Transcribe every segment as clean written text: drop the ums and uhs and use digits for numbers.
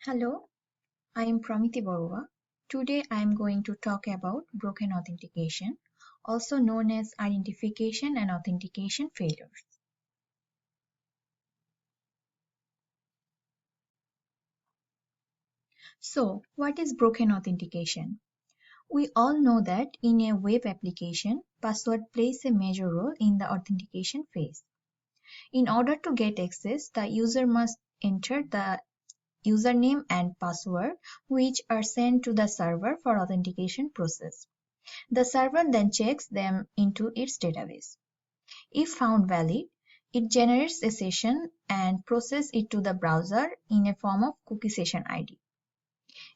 Hello, I am Pramiti Barua. Today I am going to talk about broken authentication, also known as identification and authentication failures. So, what is broken authentication? We all know that in a web application, password plays a major role in the authentication phase. In order to get access, the user must enter the username and password, which are sent to the server for authentication process. The server then checks them into its database. If found valid, it generates a session and processes it to the browser in a form of cookie session ID.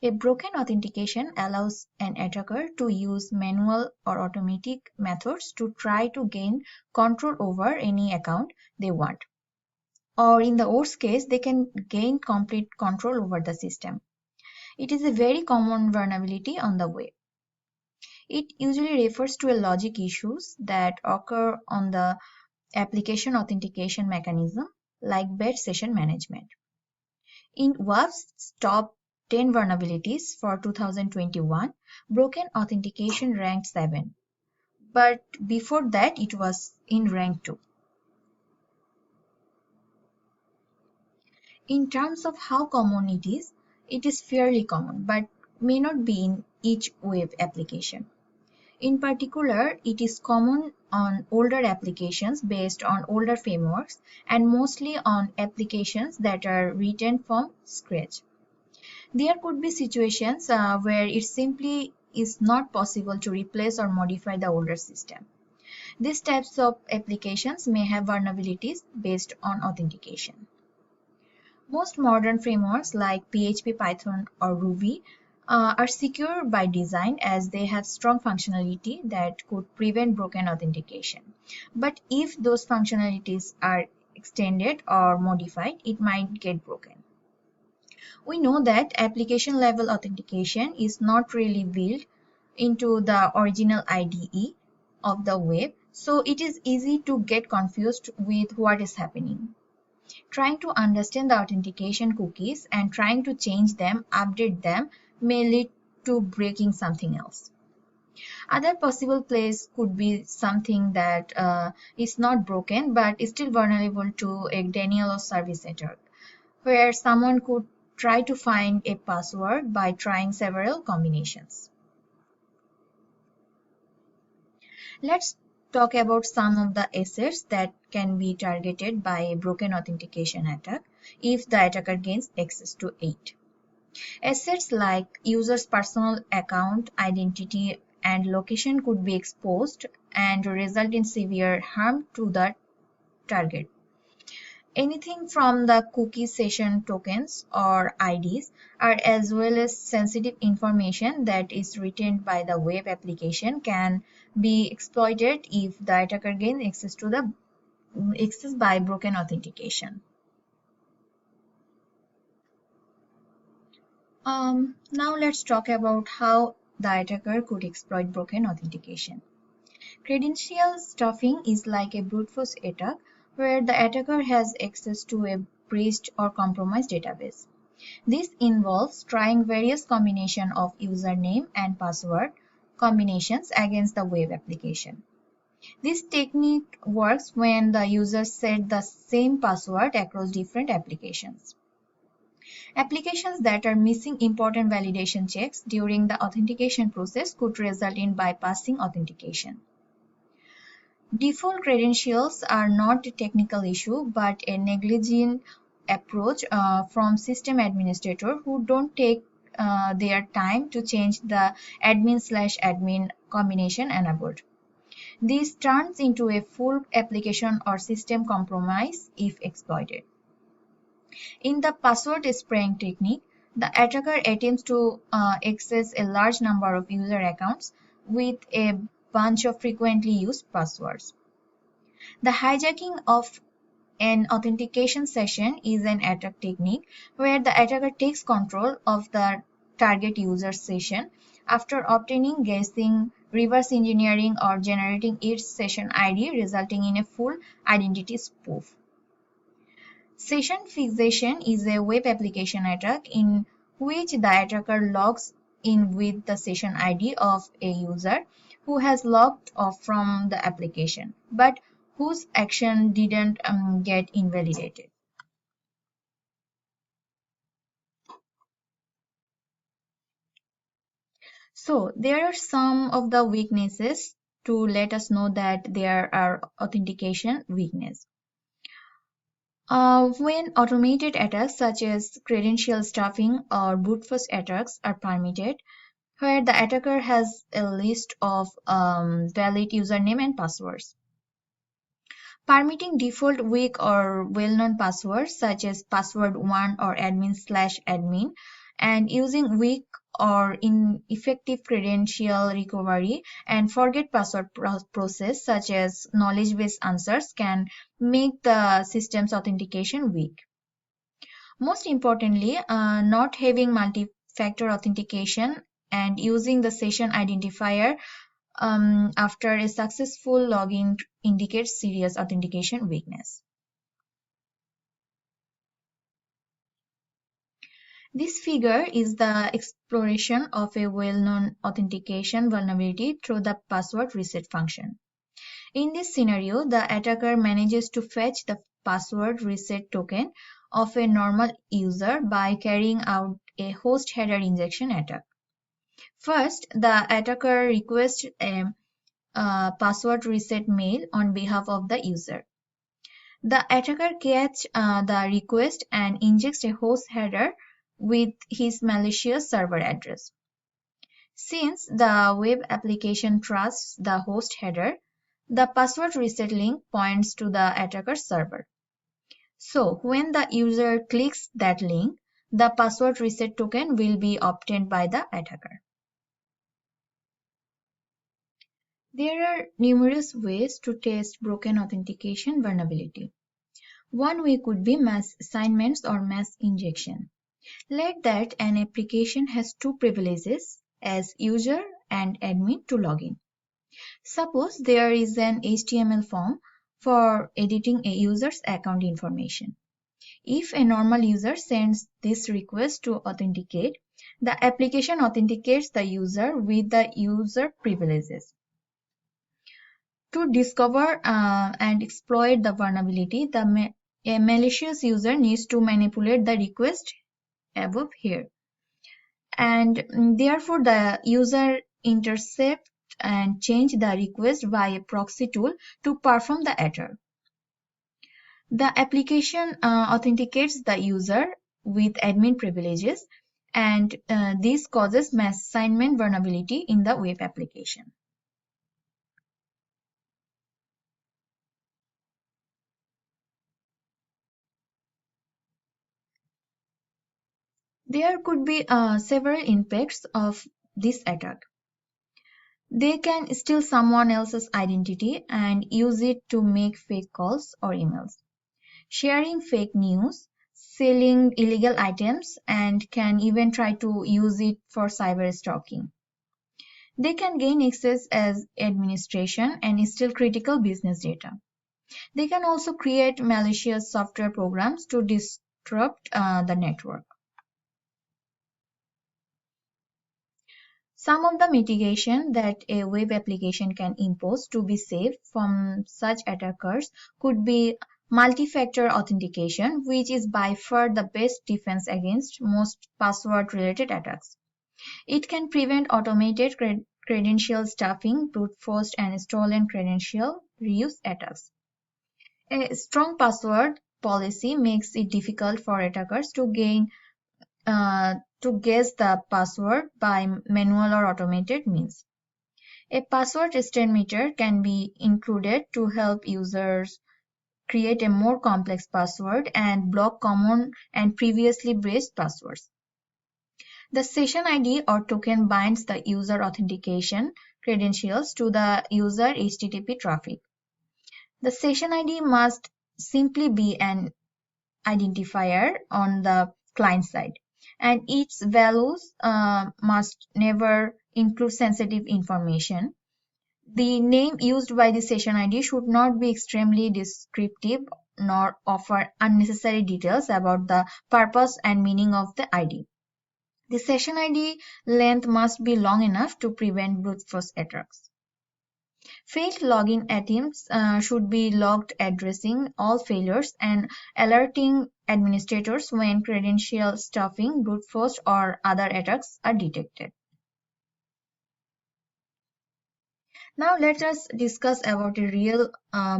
A broken authentication allows an attacker to use manual or automatic methods to try to gain control over any account they want. Or in the worst case, they can gain complete control over the system. It is a very common vulnerability on the web. It usually refers to a logic issues that occur on the application authentication mechanism like bad session management. In WAF's top 10 vulnerabilities for 2021, broken authentication ranked 7, but before that it was in rank 2. In terms of how common it is fairly common but may not be in each web application. In particular, it is common on older applications based on older frameworks and mostly on applications that are written from scratch. There could be situations where it simply is not possible to replace or modify the older system. These types of applications may have vulnerabilities based on authentication. Most modern frameworks like PHP, Python, or Ruby are secure by design as they have strong functionality that could prevent broken authentication. But if those functionalities are extended or modified, it might get broken. We know that application level authentication is not really built into the original IDE of the web, so it is easy to get confused with what is happening. Trying to understand the authentication cookies and trying to change them, update them, may lead to breaking something else. Other possible plays could be something that is not broken but is still vulnerable to a denial of service attack, where someone could try to find a password by trying several combinations. Let's talk about some of the assets that can be targeted by a broken authentication attack if the attacker gains access to it. Assets like user's personal account, identity, and location could be exposed and result in severe harm to the target. Anything from the cookie session tokens or IDs are as well as sensitive information that is retained by the web application can be exploited if the attacker gains access to the access by broken authentication. Now let's talk about how the attacker could exploit broken authentication. Credential stuffing is like a brute force attack where the attacker has access to a breached or compromised database. This involves trying various combinations of username and password combinations against the web application. This technique works when the user set the same password across different applications. Applications that are missing important validation checks during the authentication process could result in bypassing authentication. Default credentials are not a technical issue but a negligent approach from system administrators who don't take their time to change the admin/admin combination and abort. This turns into a full application or system compromise if exploited. In the password spraying technique, the attacker attempts to access a large number of user accounts with a bunch of frequently used passwords. The hijacking of an authentication session is an attack technique where the attacker takes control of the target user's session after obtaining, guessing, reverse engineering, or generating its session ID, resulting in a full identity spoof. Session fixation is a web application attack in which the attacker logs in with the session ID of a user who has logged off from the application, but whose action didn't get invalidated. So there are some of the weaknesses to let us know that there are authentication weaknesses. When automated attacks such as credential stuffing or brute force attacks are permitted, where the attacker has a list of valid username and passwords. Permitting default weak or well-known passwords such as password1 or admin/admin, and using weak or ineffective credential recovery and forget password process such as knowledge-based answers can make the system's authentication weak. Most importantly, not having multi-factor authentication and using the session identifier after a successful login indicates serious authentication weakness. This figure is the exploration of a well-known authentication vulnerability through the password reset function. In this scenario, the attacker manages to fetch the password reset token of a normal user by carrying out a host header injection attack. First, the attacker requests a password reset mail on behalf of the user. The attacker gets the request and injects a host header with his malicious server address. Since the web application trusts the host header, the password reset link points to the attacker's server. So when the user clicks that link, the password reset token will be obtained by the attacker. There are numerous ways to test broken authentication vulnerability. One way could be mass assignments or mass injection. Let that an application has two privileges as user and admin to log in. Suppose there is an HTML form for editing a user's account information. If a normal user sends this request to authenticate, the application authenticates the user with the user privileges. To discover and exploit the vulnerability, a malicious user needs to manipulate the request above here. And therefore, the user intercept and change the request by a proxy tool to perform the attack. The application authenticates the user with admin privileges, and this causes mass assignment vulnerability in the web application. There could be several impacts of this attack. They can steal someone else's identity and use it to make fake calls or emails, sharing fake news, selling illegal items, and can even try to use it for cyber stalking. They can gain access as administration and steal critical business data. They can also create malicious software programs to disrupt the network. Some of the mitigation that a web application can impose to be safe from such attackers could be multi-factor authentication, which is by far the best defense against most password-related attacks. It can prevent automated credential stuffing, brute force, and stolen credential reuse attacks. A strong password policy makes it difficult for attackers to guess the password by manual or automated means. A password estimator can be included to help users create a more complex password and block common and previously breached passwords. The session ID or token binds the user authentication credentials to the user HTTP traffic. The session ID must simply be an identifier on the client side, and its values must never include sensitive information. The name used by the session ID should not be extremely descriptive nor offer unnecessary details about the purpose and meaning of the ID. The session ID length must be long enough to prevent brute force attacks. Failed login attempts should be logged, addressing all failures and alerting administrators when credential stuffing, brute force, or other attacks are detected. Now let us discuss about a real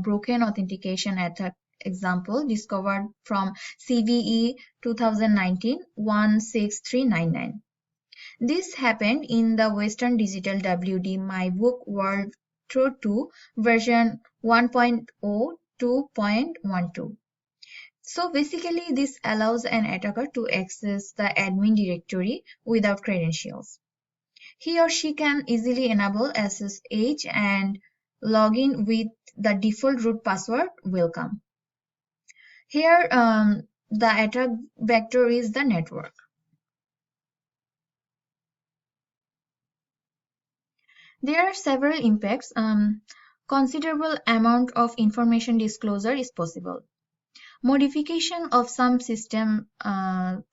broken authentication attack example discovered from CVE 2019-16399. This happened in the Western Digital WD My Book World Through 2 version 1.0.2.12. So basically this allows an attacker to access the admin directory without credentials. He or she can easily enable SSH and log in with the default root password welcome. Here the attack vector is the network. There are several impacts. Considerable amount of information disclosure is possible. Modification of some system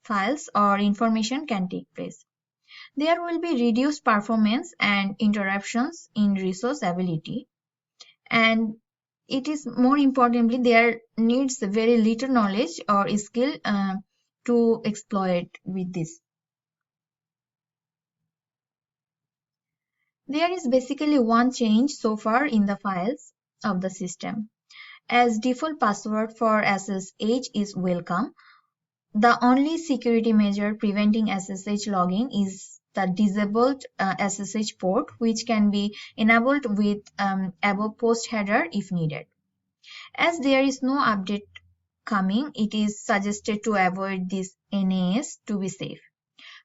files or information can take place. There will be reduced performance and interruptions in resource ability. And it is more importantly, there needs very little knowledge or skill to exploit with this. There is basically one change so far in the files of the system. As default password for SSH is welcome, the only security measure preventing SSH logging is the disabled SSH port, which can be enabled with above post header if needed. As there is no update coming, it is suggested to avoid this NAS to be safe.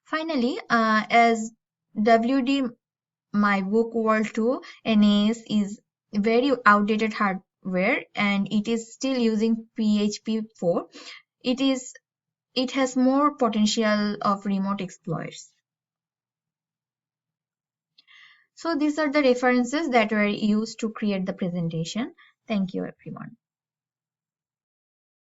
Finally, as WD My Book World 2 NAS is very outdated hardware and it is still using PHP 4, it has more potential of remote exploits. So these are the references that were used to create the presentation. Thank you, everyone.